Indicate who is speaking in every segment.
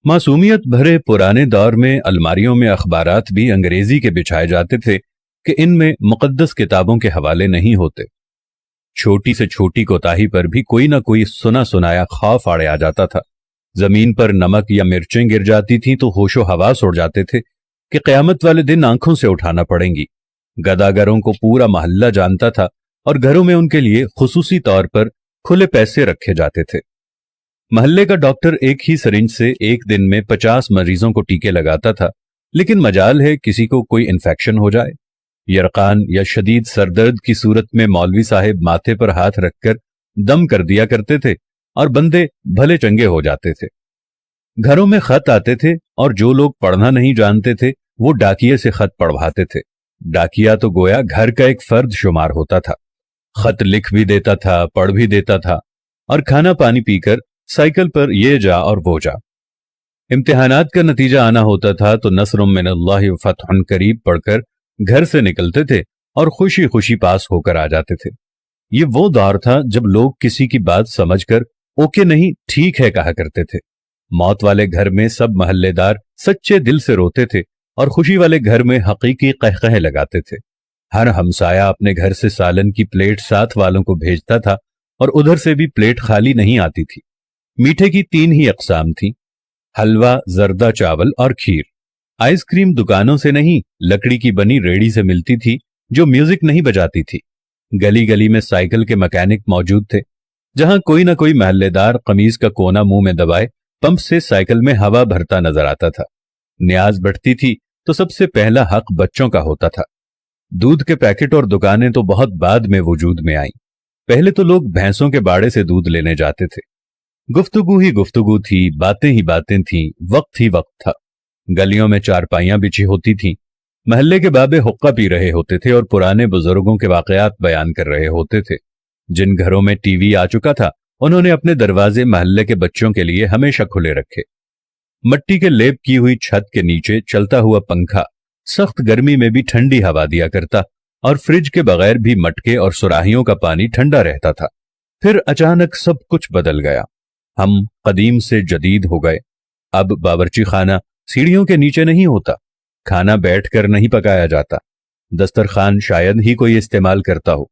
Speaker 1: मासूमियत भरे पुराने दौर में अलमारियों में अखबारात भी अंग्रेजी के बिछाए जाते थे कि इनमें मुकद्दस किताबों के हवाले नहीं होते। छोटी से छोटी कोताही पर भी कोई ना कोई सुना सुनाया खौफ आड़े आ जाता था। जमीन पर नमक या मिर्चें गिर जाती थीं तो होशो हवास उड़ जाते थे कि क़यामत वाले दिन आंखों से उठाना पड़ेंगी। गदागरों को पूरा मोहल्ला जानता था और घरों में उनके लिए खुसूसी तौर पर खुले पैसे रखे जाते थे। मोहल्ले का डॉक्टर एक ही सिरिंज से एक दिन में 50 मरीजों को टीके लगाता था, लेकिन मजाल है किसी को कोई इन्फेक्शन हो जाए। यरकान या शदीद सरदर्द की सूरत में मौलवी साहिब माथे पर हाथ रखकर दम कर दिया करते थे और बंदे भले चंगे हो जाते थे। घरों में खत आते थे और जो लोग पढ़ना नहीं जानते थे वो डाकिये से खत पढ़वाते थे। डाकिया तो गोया घर का एक फर्द शुमार होता था। खत लिख भी देता था, पढ़ भी देता था और खाना पानी पीकर साइकिल पर ये जा और वो जा। इम्तिहानात का नतीजा आना होता था तो नस्रुम मिनल्लाहि व फतहुन करीब पढ़कर घर से निकलते थे और खुशी खुशी पास होकर आ जाते थे। ये वो दौर था जब लोग किसी की बात समझकर ओके नहीं ठीक है कहा करते थे। मौत वाले घर में सब महल्लेदार सच्चे दिल से रोते थे और खुशी वाले घर में हकीकी कहकहे लगाते थे। हर हमसाया अपने घर से सालन की प्लेट साथ वालों को भेजता था और उधर से भी प्लेट खाली नहीं आती थी। मीठे की 3 ही अकसाम थी, हलवा, जर्दा चावल और खीर। आइसक्रीम दुकानों से नहीं, लकड़ी की बनी रेड़ी से मिलती थी जो म्यूजिक नहीं बजाती थी। गली गली में साइकिल के मैकेनिक मौजूद थे। जहां कोई ना कोई महल्लेदार कमीज का कोना मुंह में दबाए पंप से साइकिल में हवा भरता नजर आता था। न्याज बढ़ती थी तो सबसे पहला हक बच्चों का होता था। दूध के पैकेट और दुकानें तो बहुत बाद में वजूद में आईं। पहले तो लोग भैंसों के बाड़े से दूध लेने जाते थे। गुफ्तगू ही गुफ्तगू थी, बातें ही बातें थीं, वक्त ही वक्त था। गलियों में चारपाइयां बिछी होती थीं। महल्ले के बाबे हुक्का पी रहे होते थे और पुराने बुजुर्गों के वाकयात बयान कर रहे होते थे। जिन घरों में टीवी आ चुका था उन्होंने अपने दरवाजे महल्ले के बच्चों के लिए हमेशा खुले रखे। मट्टी के लेप की हुई छत के नीचे चलता हुआ पंखा सख्त गर्मी में भी ठंडी हवा दिया करता और फ्रिज के बगैर भी मटके और सुराहियों का पानी ठंडा रहता था। फिर अचानक सब कुछ बदल गया। हम कदीम से जदीद हो गए। अब बावर्ची खाना सीढ़ियों के नीचे नहीं होता, खाना बैठकर नहीं पकाया जाता, दस्तरखान शायद ही कोई इस्तेमाल करता हो।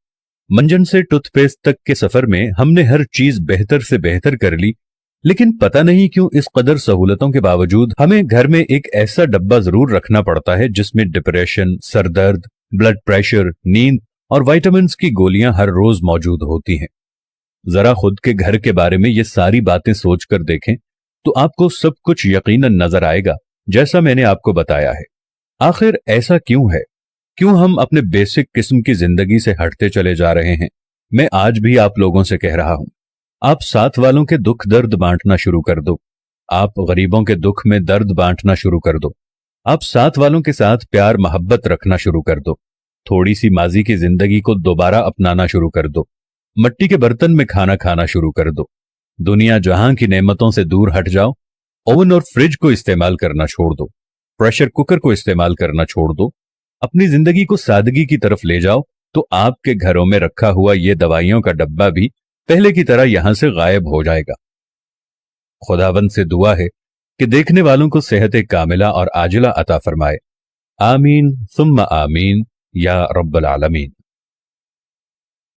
Speaker 1: मंजन से टूथपेस्ट तक के सफर में हमने हर चीज बेहतर से बेहतर कर ली, लेकिन पता नहीं क्यों इस कदर सहूलतों के बावजूद हमें घर में एक ऐसा डब्बा जरूर रखना पड़ता है जिसमें डिप्रेशन, सरदर्द, ब्लड प्रेशर, नींद और विटामिन्स की गोलियां हर रोज मौजूद होती हैं। जरा खुद के घर के बारे में ये सारी बातें सोचकर देखें तो आपको सब कुछ यकीनन नजर आएगा जैसा मैंने आपको बताया है। आखिर ऐसा क्यों है? क्यों हम अपने बेसिक किस्म की जिंदगी से हटते चले जा रहे हैं? मैं आज भी आप लोगों से कह रहा हूं, आप साथ वालों के दुख दर्द बांटना शुरू कर दो। आप गरीबों के दुख में दर्द बांटना शुरू कर दो। आप साथ वालों के साथ प्यार मोहब्बत रखना शुरू कर दो। थोड़ी सी माजी की जिंदगी को दोबारा अपनाना शुरू कर दो। मट्टी के बर्तन में खाना खाना शुरू कर दो। दुनिया जहां की नेमतों से दूर हट जाओ। ओवन और फ्रिज को इस्तेमाल करना छोड़ दो। प्रेशर कुकर को इस्तेमाल करना छोड़ दो। अपनी जिंदगी को सादगी की तरफ ले जाओ तो आपके घरों में रखा हुआ ये दवाइयों का डब्बा भी पहले की तरह यहां से गायब हो जाएगा। खुदावंद से दुआ है कि देखने वालों को सेहत कामिला और आजिला अता फरमाए। आमीन सुम्मा आमीन या रब्बल आलमीन।